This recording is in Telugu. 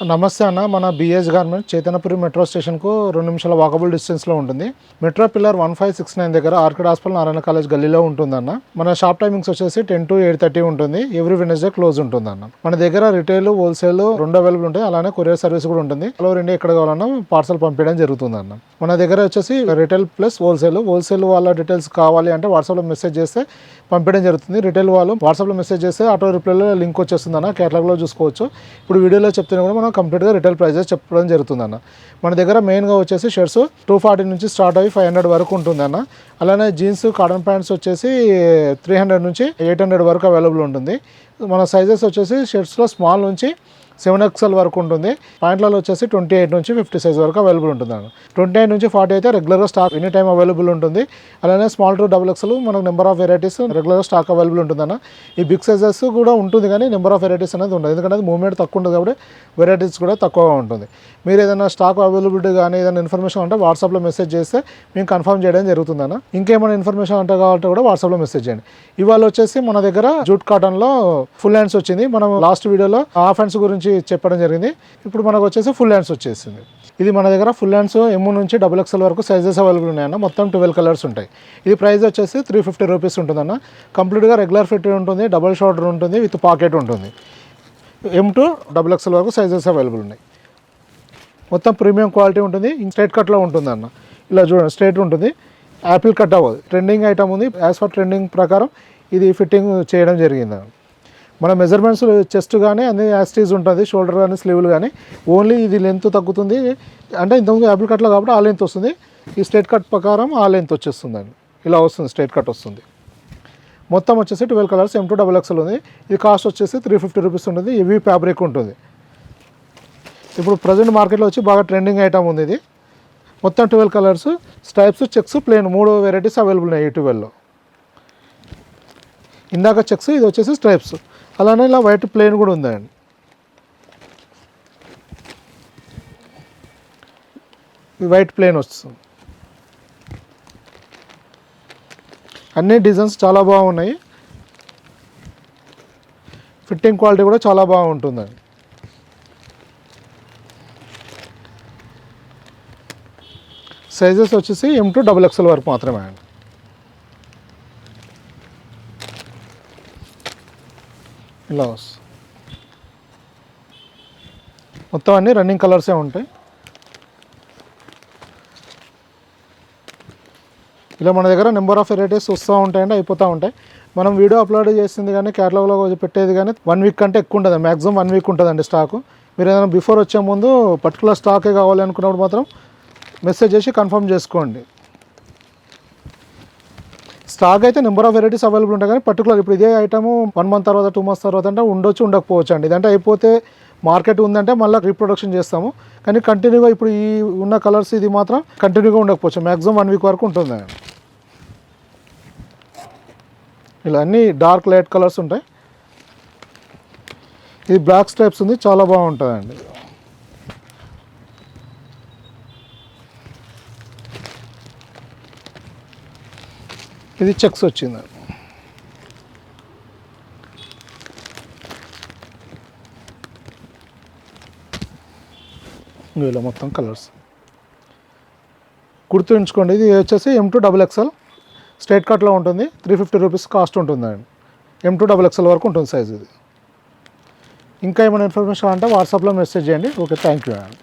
నమస్తే అన్న, మన బిఎస్ గార్మెంట్ చైతన్యపురి మెట్రో స్టేషన్కు 2 నిమిషాల వాకబుల్ డిస్టెన్స్లో ఉంటుంది. మెట్రో పిల్లర్ 1569 దగ్గర ఆర్కిడ్ హాస్పిటల్ నారాయణ కాలేజ్ గల్లీలో ఉంటుందన్న. మన షాప్ టైమింగ్స్ వచ్చేసి 10 to 8:30 ఉంటుంది. ఎవ్రీ వెనస్డే క్లోజ్ ఉంటుందన్న. మన దగ్గర రిటైల్, హోల్సేల్ రెండు అవైలబుల్ ఉంటాయి. అలానే కొరియర్ సర్వీస్ కూడా ఉంటుంది. ఆల్ ఓవర్ ఇండియా ఎక్కడ కావాలన్నా పార్సల్ పంపించడం జరుగుతుందన్న. మన దగ్గర వచ్చేసి రిటైల్ ప్లస్ హోల్సేల్ వాళ్ళ డీటెయిల్స్ కావాలి అంటే వాట్సాప్లో మెసేజ్ చేస్తే పంపించడం జరుగుతుంది. రిటైల్ వాళ్ళు వాట్సాప్లో మెసేజ్ చేస్తే ఆటో రిప్లైలో లింక్ వచ్చేస్తుంది అన్న. కేటలాగ్లో చూసుకోవచ్చు. ఇప్పుడు వీడియోలో చెప్తున్నా కూడా మనం కంప్లీట్గా రిటైల్ ప్రైజెస్ చెప్పడం జరుగుతుందన్న. మన దగ్గర మెయిన్గా వచ్చేసి షర్ట్స్ 240 నుంచి స్టార్ట్ అయ్యి 500 వరకు ఉంటుందన్న. అలానే జీన్స్, కాటన్ ప్యాంట్స్ వచ్చేసి 300 నుంచి 800 వరకు అవైలబుల్ ఉంటుంది. మన సైజెస్ వచ్చేసి షర్ట్స్లో స్మాల్ నుంచి 7XL వరకు ఉంటుంది. ప్యాంట్లలో వచ్చేసి 28 నుంచి 50 సైజ్ వరకు అవైలబుల్ ఉంటుంది అన్న. 28 నుంచి 40 అయితే రెగ్యులర్గా స్టాక్ ఎనీ టైం అవైలబుల్ ఉంటుంది. అలానే స్మాల్ టు XXL మనకు నెంబర్ ఆఫ్ వెరైటీస్ రెగ్యులర్గా స్టాక్ అవైలబుల్ ఉంటుందన్న. ఈ బిగ్ సైజెస్ కూడా ఉంటుంది కానీ నెంబర్ ఆఫ్ వెరైటీస్ అనేది ఉండదు. ఎందుకంటే అది మూవ్మెంట్ తక్కువ ఉంటుంది కాబట్టి వెరైటీస్ కూడా తక్కువగా ఉంటుంది. మీరు ఏదైనా స్టాక్ అవైలబిలిటీ కానీ ఏదైనా ఇన్ఫర్మేషన్ అంటే వాట్సాప్లో మెసేజ్ చేస్తే మేము కన్ఫర్మ్ చేయడం జరుగుతుందన్న. ఇంకేమైనా ఇన్ఫర్మేషన్ అంటే కావాలంటే కూడా వాట్సాప్లో మెసేజ్ చేయండి. ఇవాళ వచ్చేసి మన దగ్గర జూట్ కాటన్లో ఫుల్ హ్యాండ్స్ వచ్చింది. మనం లాస్ట్ వీడియోలో హాఫ్ హ్యాండ్స్ గురించి చెప్పడం జరిగింది. ఇప్పుడు మనకు వచ్చేసి ఫుల్ హ్యాండ్స్ వచ్చేసింది. ఇది మన దగ్గర ఫుల్ హ్యాండ్స్ M నుంచి XXL వరకు సైజెస్ అవైలబుల్ ఉన్నాయన్న. మొత్తం 12 కలర్స్ ఉంటాయి. ఇది ప్రైస్ వచ్చేసి 350 రూపీస్ ఉంటుందన్న. కంప్లీట్గా రెగ్యులర్ ఫిట్ ఉంటుంది, డబుల్ షోల్డర్ ఉంటుంది, విత్ పాకెట్ ఉంటుంది. M to XXL వరకు సైజెస్ అవైలబుల్ ఉన్నాయి. మొత్తం ప్రీమియం క్వాలిటీ ఉంటుంది. స్ట్రైట్ కట్లో ఉంటుంది అన్న. ఇలా చూడండి, స్ట్రైట్ ఉంటుంది, యాపిల్ కట్ అవ్వదు. ట్రెండింగ్ ఐటమ్ ఉంది. యాజ్ ఫర్ ట్రెండింగ్ ప్రకారం ఇది ఫిట్టింగ్ చేయడం జరిగింది. మన మెజర్మెంట్స్ చెస్ట్ కానీ అన్ని యాస్టీస్ ఉంటుంది, షోల్డర్ కానీ స్లీవ్లు కానీ. ఓన్లీ ఇది లెంత్ తగ్గుతుంది. అంటే ఇంతకుముందు యాపిల్ కట్లో కాబట్టి ఆ లెంత్ వస్తుంది. ఈ స్ట్రైట్ కట్ ప్రకారం ఆ లెంత్ వచ్చేస్తుందండి. ఇలా వస్తుంది, స్ట్రైట్ కట్ వస్తుంది. మొత్తం వచ్చేసి 12 కలర్స్ M to XXL ఉంది. ఇది కాస్ట్ వచ్చేసి 350 రూపీస్ ఉంటుంది. హెవీ ఫ్యాబ్రిక్ ఉంటుంది. ఇప్పుడు ప్రజెంట్ మార్కెట్లో వచ్చి బాగా ట్రెండింగ్ ఐటమ్ ఉంది ఇది. మొత్తం 12 colours, stripes, checks, plain 3 varieties available ఉన్నాయి ఈ 12లో. ఇందాక చెక్స్, ఇది వచ్చేసి స్ట్రైప్స్. అలానే ఇలా వైట్ ప్లేన్ కూడా ఉందండి. వైట్ ప్లేన్ వస్తుంది. అన్ని డిజైన్స్ చాలా బాగున్నాయి. ఫిట్టింగ్ క్వాలిటీ కూడా చాలా బాగుంటుందండి. సైజెస్ వచ్చేసి M to XXL వరకు మాత్రమే అండి. ఇలా వస్తుంది. మొత్తం అన్నీ రన్నింగ్ కలర్సే ఉంటాయి. ఇలా మన దగ్గర నెంబర్ ఆఫ్ వెరైటీస్ వస్తూ ఉంటాయండి, అయిపోతూ ఉంటాయి. మనం వీడియో అప్లోడ్ చేసింది కానీ కేటలాగ్లో పెట్టేది కానీ 1 వీక్ కంటే ఎక్కువ ఉంటుంది. మ్యాక్సిమం 1 వీక్ ఉంటుందండి స్టాకు. మీరు ఏదైనా బిఫోర్ వచ్చే ముందు పర్టికులర్ స్టాకే కావాలి అనుకున్నప్పుడు మాత్రం మెసేజ్ చేసి కన్ఫర్మ్ చేసుకోండి. స్టాక్ అయితే నెంబర్ ఆఫ్ వెరైటీస్ అవైలబుల్ ఉంటాయి కానీ పర్టికులర్ ఇప్పుడు ఇదే ఐటమ్ 1 మంత్ తర్వాత 2 మంత్స్ తర్వాత అంటే ఉండొచ్చు, ఉండకపోవచ్చు అండి. ఇదంటే అయిపోతే మార్కెట్ ఉందంటే మళ్ళీ రీప్రొడక్షన్ చేస్తాము. కానీ కంటిన్యూగా ఇప్పుడు ఈ ఉన్న కలర్స్ ఇది మాత్రం కంటిన్యూగా ఉండకపోవచ్చు. మ్యాక్సిమం 1 వీక్ వరకు ఉంటుంది. ఇలా అన్నీ డార్క్ లైట్ కలర్స్ ఉంటాయి. ఇది బ్లాక్ స్ట్రైప్స్ ఉంది, చాలా బాగుంటుందండి. ఇది చెక్స్ వచ్చిందండి. ఇలా మొత్తం కలర్స్ గుర్తుంచుకోండి. ఇది వచ్చేసి M to XXL స్ట్రైట్ కట్లో ఉంటుంది. 350 రూపీస్ కాస్ట్ ఉంటుందండి. M to XXL వరకు ఉంటుంది సైజ్ ఇది. ఇంకా ఏమైనా ఇన్ఫర్మేషన్ అంటే వాట్సాప్లో మెసేజ్ చేయండి. ఓకే, థ్యాంక్ యూ అండి.